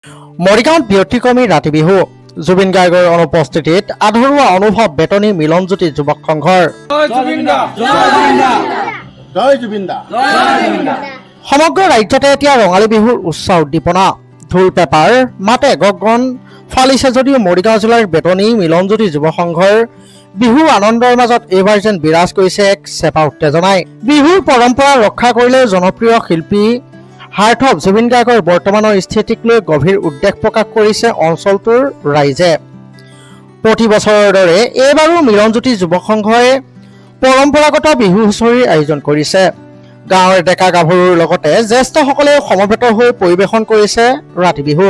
মৰিগাঁৱত ব্যতিক্ৰমী ৰাতি বিহু জুবিন গাৰ্গৰ অনুপস্থিতিত আধৰুৱা অনুভৱ বেতনী মিলনজ্যোতি যুৱক সংঘৰ। সমগ্ৰ ৰাজ্যতে এতিয়া ৰঙালী বিহুৰ উচ্চ উদ্দীপনা। ঢোল পেপাৰ মাতে গগন ফালিছে যদিও মৰিগাঁও জিলাৰ বেতনী মিলনজ্যোতি যুৱ সংঘৰ বিহু আনন্দৰ মাজত এইবাৰ যেন বিৰাজ কৰিছে এক চেপা উত্তেজনাই। বিহুৰ পৰম্পৰা ৰক্ষা কৰিলেও জনপ্ৰিয় শিল্পী হাৰ্থব জুবিন গাৰ্গৰ বৰ্তমানৰ স্থিতিক লৈ গভীৰ উদ্বেগ প্ৰকাশ কৰিছে অঞ্চলটোৰ ৰাইজে। প্ৰতি বছৰৰ দৰে এইবাৰো মিলনজ্যোতি যুৱ সংঘই পৰম্পৰাগত বিহু হুঁচৰিৰ আয়োজন কৰিছে। গাঁৱৰ ডেকা গাভৰুৰ লগতে জ্যেষ্ঠসকলেও সমবেত হৈ পৰিৱেশন কৰিছে ৰাতি বিহু।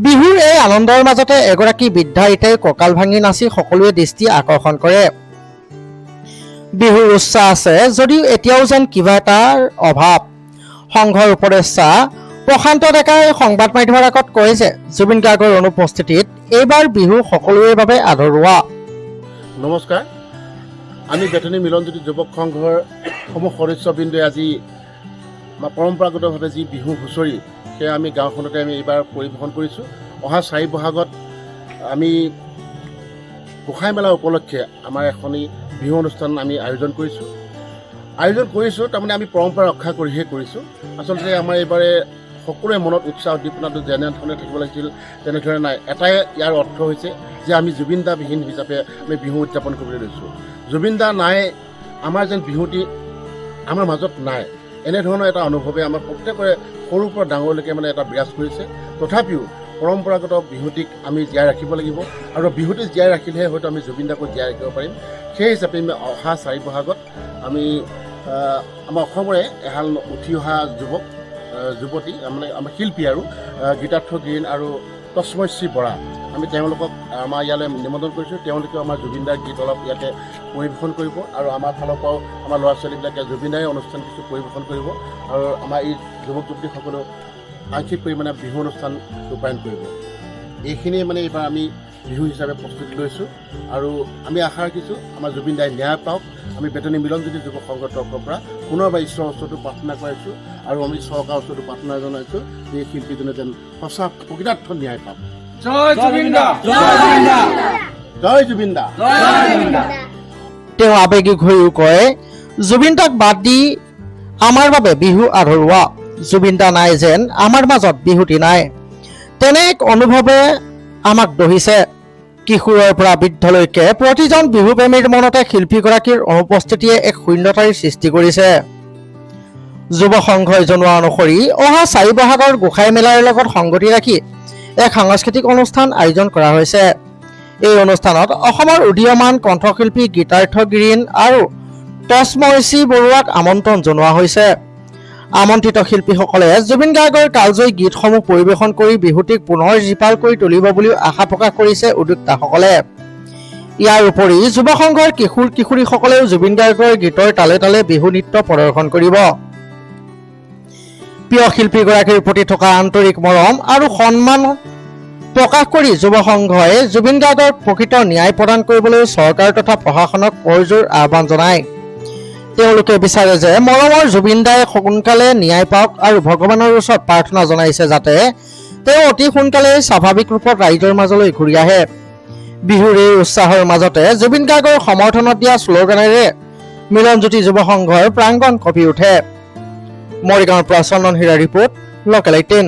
বিহুৰ এই আনন্দৰ মাজতে এগৰাকী বৃদ্ধা আইতাই কঁকাল ভাঙি নাচি সকলোৱে দৃষ্টি আকৰ্ষণ কৰে। বিহুৰ উৎসাহ আছে যদিও এতিয়াও যেন কিবা এটাৰ অভাৱ। সংঘৰ উপদেষ্টা প্ৰশান্ত ডেকাই সংবাদ মাধ্যমৰ আগত কয় যে জুবিন গাৰ্গৰ অনুপস্থিতিত এইবাৰ বিহু সকলোৰে বাবে আধৰুৱা। নমস্কাৰ, আমি বেতনী মিলনজ্যোতি যুৱক সংঘৰ সমূহ সদস্যবৃন্দই আজি পৰম্পৰাগতভাৱে যি বিহু হুঁচৰি সেয়া আমি গাঁওখনতে এইবাৰ পৰিৱেশন কৰিছোঁ। অহা 4 বহাগত আমি গোসাই মেলা উপলক্ষে আমাৰ এখনি বিহু অনুষ্ঠান আমি আয়োজন কৰিছোঁ। তাৰমানে আমি পৰম্পৰা ৰক্ষা কৰিহে কৰিছোঁ। আচলতে আমাৰ এইবাৰে সকলোৰে মনত উৎসাহ উদ্দীপনাটো যেনেধৰণে থাকিব লাগিছিল তেনেধৰণে নাই। এটাই ইয়াৰ অৰ্থ হৈছে যে আমি জুবিন দা বিহীন হিচাপে আমি বিহু উদযাপন কৰিবলৈ লৈছোঁ। জুবিন দা নাই, আমাৰ যেন বিহুটি আমাৰ মাজত নাই, এনেধৰণৰ এটা অনুভৱে আমাৰ প্ৰত্যেকৰে সৰুৰ পৰা ডাঙৰলৈকে এটা বিৰাজ কৰিছে। তথাপিও পৰম্পৰাগত বিহুটিক আমি জীয়াই ৰাখিব লাগিব আৰু বিহুটি জীয়াই ৰাখিলেহে হয়তো আমি জুবিন দাকো জীয়াই ৰাখিব পাৰিম। সেই হিচাপে আমি অহা 4 বহাগত আমি আমাৰ অসমৰে এহাল উঠি অহা যুৱতী আমাৰ শিল্পী আৰু গীতাৰ্থ গিৰিণ আৰু তস্ময়শ্ৰী বৰা, আমি তেওঁলোকক আমাৰ ইয়ালৈ নিমন্ত্ৰণ কৰিছোঁ। তেওঁলোকেও আমাৰ জুবিনদাৰ গীত অলপ ইয়াতে পৰিৱেশন কৰিব আৰু আমাৰ ফালৰ পৰাও আমাৰ ল'ৰা ছোৱালীবিলাকে জুবিনদাৰে অনুষ্ঠান কিছু পৰিৱেশন কৰিব আৰু আমাৰ এই যুৱক যুৱতীসকলেও আংশিক পৰিমাণে বিহু অনুষ্ঠান ৰূপায়ণ কৰিব। এইখিনিয়ে এইবাৰ আমি বিহু হিচাপে প্ৰস্তুতি লৈছোঁ আৰু আমি আশা ৰাখিছোঁ আমাৰ জুবিনদাই ন্যায় পাওক। আমি বেতনী মিলনজ্যোতি যুৱক সংঘৰ তৰফৰ পৰা পুনৰবাৰ ঈশ্বৰৰ ওচৰতো প্ৰাৰ্থনা কৰিছোঁ আৰু আমি চৰকাৰৰ ওচৰতো প্ৰাৰ্থনা জনাইছোঁ যে এই শিল্পীজনে যেন সঁচা প্ৰকৃতাৰ্থ ন্যায় পাওক। জয় জুবিন দা। তেওঁ আৱেগিক হৈও কয়, জুবিন দাক বাদ দি আমাৰ বাবে বিহু আধৰুৱা। জুবিন দা নাই যেন আমাৰ মাজত বিহুটি নাই, তেনে এক অনুভৱে আমাক দহিছে। কিশোৰৰ পৰা বৃদ্ধলৈকে প্ৰতিজন বিহুপ্ৰেমীৰ মনতে শিল্পীগৰাকীৰ অনুপস্থিতিয়ে এক শূন্যতাৰ সৃষ্টি কৰিছে। যুৱ সংঘই জনোৱা অনুসৰি অহা 4 বহাগৰ গোসাই মেলাৰ লগত সংগতি ৰাখি এক সাংস্কৃতিক অনুষ্ঠান আয়োজন কৰা হৈছে। এই অনুষ্ঠানত অসমৰ উদীয়মান কণ্ঠশিল্পী গীতাৰ্থ গিৰিণ আৰু তস্ময়শ্ৰী বৰুৱাক আমন্ত্ৰণ জনোৱা হৈছে। আমন্ত্ৰিত শিল্পীসকলে জুবিন গাৰ্গৰ কালজয়ী গীতসমূহ পৰিৱেশন কৰি বিহুটিক পুনৰ জীপাল কৰি তুলিব বুলিও আশা প্ৰকাশ কৰিছে উদ্যোক্তাসকলে। ইয়াৰ উপৰি যুৱ সংঘৰ কিশোৰ কিশোৰীসকলেও জুবিন গাৰ্গৰ গীতৰ তালে তালে বিহু নৃত্য প্ৰদৰ্শন কৰিব। প্ৰিয় শিল্পীগৰাকীৰ প্ৰতি থকা আন্তৰিক মৰম আৰু সন্মান প্ৰকাশ কৰি যুৱ সংঘই জুবিন গাৰ্গক প্ৰকৃত ন্যায় প্ৰদান কৰিবলৈ চৰকাৰ তথা প্ৰশাসনক কৰজোৰ আহ্বান জনায়। তেওঁলোকে বিচাৰে যে মৰমৰ জুবিন দাই সোনকালে ন্যায় পাওক আৰু ভগৱানৰ ওচৰত প্ৰাৰ্থনা জনাইছে যাতে তেওঁ অতি সোনকালেই স্বাভাৱিক ৰূপত ৰাইজৰ মাজলৈ ঘূৰি আহে। বিহুৰ এই উৎসাহৰ মাজতে জুবিন গাৰ্গৰ সমৰ্থনত দিয়া শ্লোগানেৰে মিলনজ্যোতি যুৱ সংঘৰ প্ৰাংগণ কঁপি উঠে। মৰিগাঁৱৰ পৰা চন্দন হীৰা ৰিপৰ্ট, লোকেল 18।